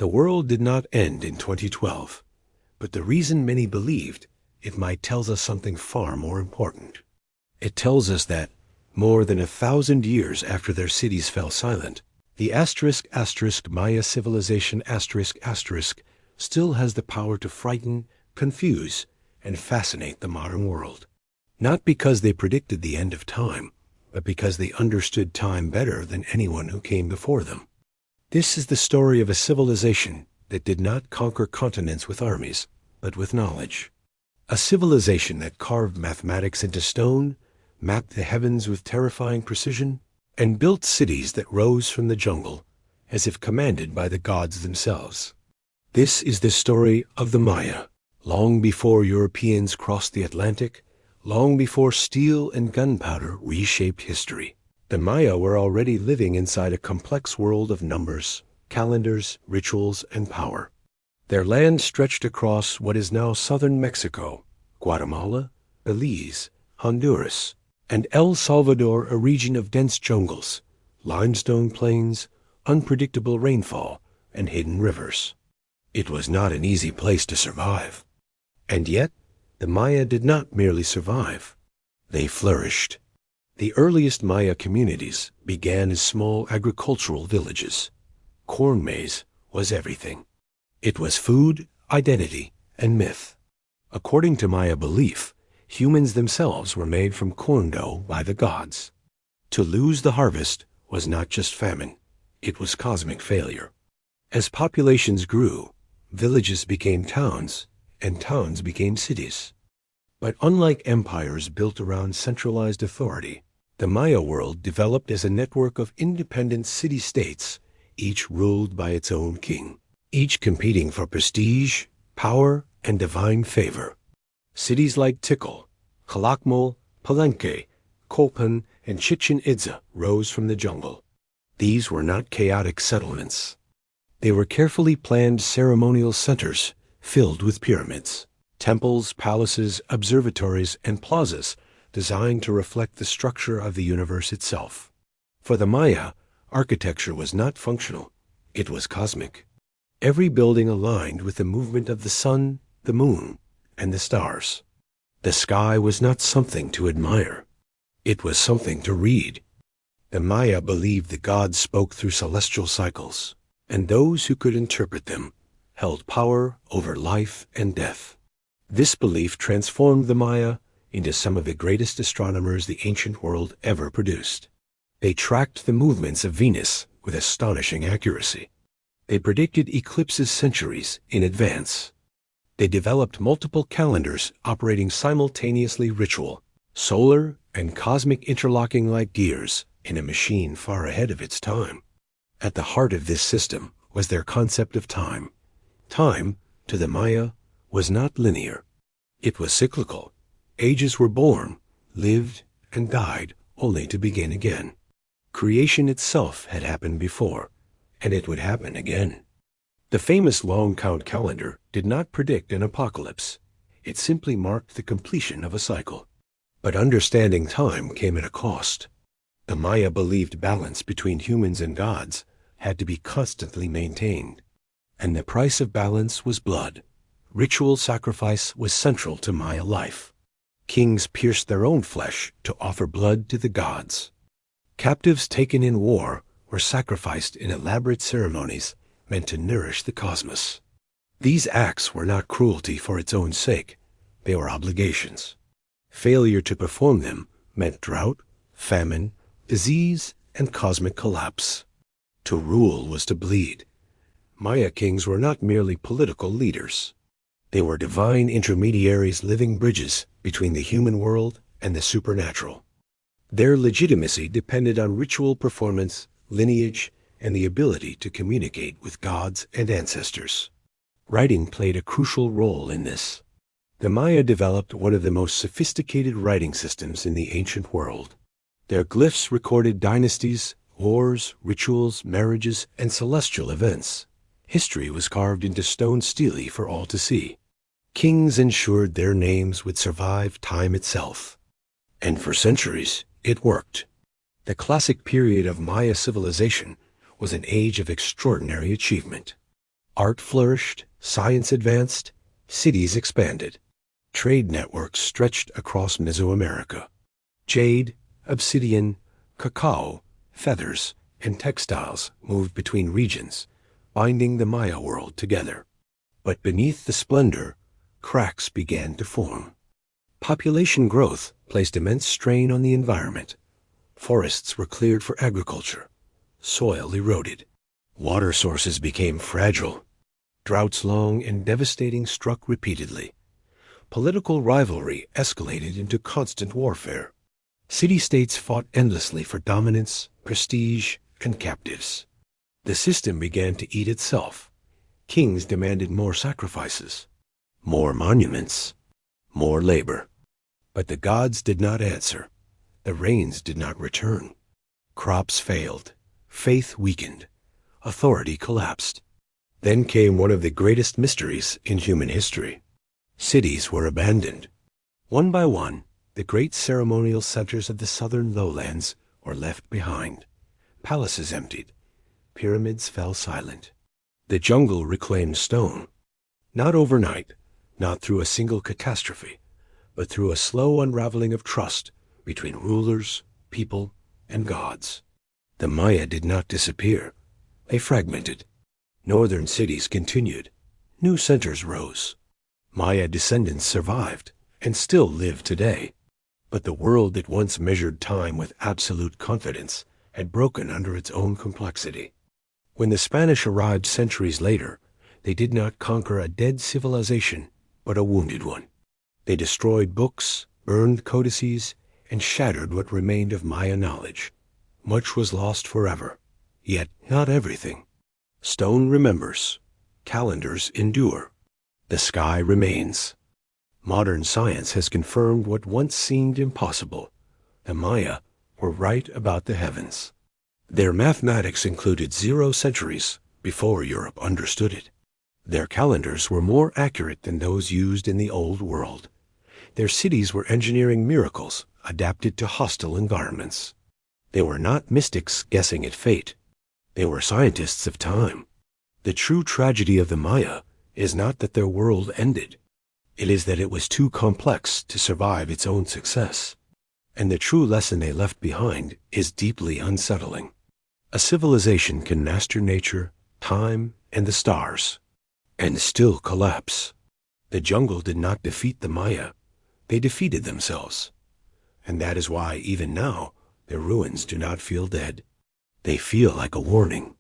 The world did not end in 2012, but the reason many believed it might tells us something far more important. It tells us that, more than 1,000 years after their cities fell silent, the Maya civilization still has the power to frighten, confuse, and fascinate the modern world. Not because they predicted the end of time, but because they understood time better than anyone who came before them. This is the story of a civilization that did not conquer continents with armies, but with knowledge. A civilization that carved mathematics into stone, mapped the heavens with terrifying precision, and built cities that rose from the jungle as if commanded by the gods themselves. This is the story of the Maya, long before Europeans crossed the Atlantic, long before steel and gunpowder reshaped history. The Maya were already living inside a complex world of numbers, calendars, rituals, and power. Their land stretched across what is now southern Mexico, Guatemala, Belize, Honduras, and El Salvador, a region of dense jungles, limestone plains, unpredictable rainfall, and hidden rivers. It was not an easy place to survive. And yet, the Maya did not merely survive. They flourished. The earliest Maya communities began as small agricultural villages. Corn maze was everything. It was food, identity, and myth. According to Maya belief, humans themselves were made from corn dough by the gods. To lose the harvest was not just famine, it was cosmic failure. As populations grew, villages became towns, and towns became cities. But unlike empires built around centralized authority, the Maya world developed as a network of independent city-states, each ruled by its own king, each competing for prestige, power, and divine favor. Cities like Tikal, Calakmul, Palenque, Copan, and Chichen Itza rose from the jungle. These were not chaotic settlements. They were carefully planned ceremonial centers filled with pyramids, temples, palaces, observatories, and plazas designed to reflect the structure of the universe itself. For the Maya, architecture was not functional, it was cosmic. Every building aligned with the movement of the sun, the moon, and the stars. The sky was not something to admire, it was something to read. The Maya believed the gods spoke through celestial cycles, and those who could interpret them held power over life and death. This belief transformed the Maya into some of the greatest astronomers the ancient world ever produced. They tracked the movements of Venus with astonishing accuracy. They predicted eclipses centuries in advance. They developed multiple calendars operating simultaneously, ritual, solar, and cosmic interlocking like gears in a machine far ahead of its time. At the heart of this system was their concept of time. Time, to the Maya, was not linear. It was cyclical. Ages were born, lived, and died, only to begin again. Creation itself had happened before, and it would happen again. The famous long count calendar did not predict an apocalypse. It simply marked the completion of a cycle. But understanding time came at a cost. The Maya believed balance between humans and gods had to be constantly maintained. And the price of balance was blood. Ritual sacrifice was central to Maya life. Kings pierced their own flesh to offer blood to the gods. Captives taken in war were sacrificed in elaborate ceremonies meant to nourish the cosmos. These acts were not cruelty for its own sake, they were obligations. Failure to perform them meant drought, famine, disease, and cosmic collapse. To rule was to bleed. Maya kings were not merely political leaders. They were divine intermediaries, living bridges between the human world and the supernatural. Their legitimacy depended on ritual performance, lineage, and the ability to communicate with gods and ancestors. Writing played a crucial role in this. The Maya developed one of the most sophisticated writing systems in the ancient world. Their glyphs recorded dynasties, wars, rituals, marriages, and celestial events. History was carved into stone stele for all to see. Kings ensured their names would survive time itself. And for centuries, it worked. The classic period of Maya civilization was an age of extraordinary achievement. Art flourished, science advanced, cities expanded. Trade networks stretched across Mesoamerica. Jade, obsidian, cacao, feathers, and textiles moved between regions, binding the Maya world together. But beneath the splendor, cracks began to form. Population growth placed immense strain on the environment. Forests were cleared for agriculture. Soil eroded. Water sources became fragile. Droughts long and devastating struck repeatedly. Political rivalry escalated into constant warfare. City-states fought endlessly for dominance, prestige, and captives. The system began to eat itself. Kings demanded more sacrifices, more monuments, more labor. But the gods did not answer. The rains did not return. Crops failed. Faith weakened. Authority collapsed. Then came one of the greatest mysteries in human history. Cities were abandoned. One by one, the great ceremonial centers of the southern lowlands were left behind. Palaces emptied. Pyramids fell silent. The jungle reclaimed stone. Not overnight, not through a single catastrophe, but through a slow unraveling of trust between rulers, people, and gods. The Maya did not disappear. They fragmented. Northern cities continued. New centers rose. Maya descendants survived and still live today. But the world that once measured time with absolute confidence had broken under its own complexity. When the Spanish arrived centuries later, they did not conquer a dead civilization, but a wounded one. They destroyed books, burned codices, and shattered what remained of Maya knowledge. Much was lost forever, yet not everything. Stone remembers. Calendars endure. The sky remains. Modern science has confirmed what once seemed impossible. The Maya were right about the heavens. Their mathematics included 0 centuries before Europe understood it. Their calendars were more accurate than those used in the Old World. Their cities were engineering miracles adapted to hostile environments. They were not mystics guessing at fate. They were scientists of time. The true tragedy of the Maya is not that their world ended. It is that it was too complex to survive its own success. And the true lesson they left behind is deeply unsettling. A civilization can master nature, time, and the stars, and still collapse. The jungle did not defeat the Maya. They defeated themselves. And that is why, even now, their ruins do not feel dead. They feel like a warning.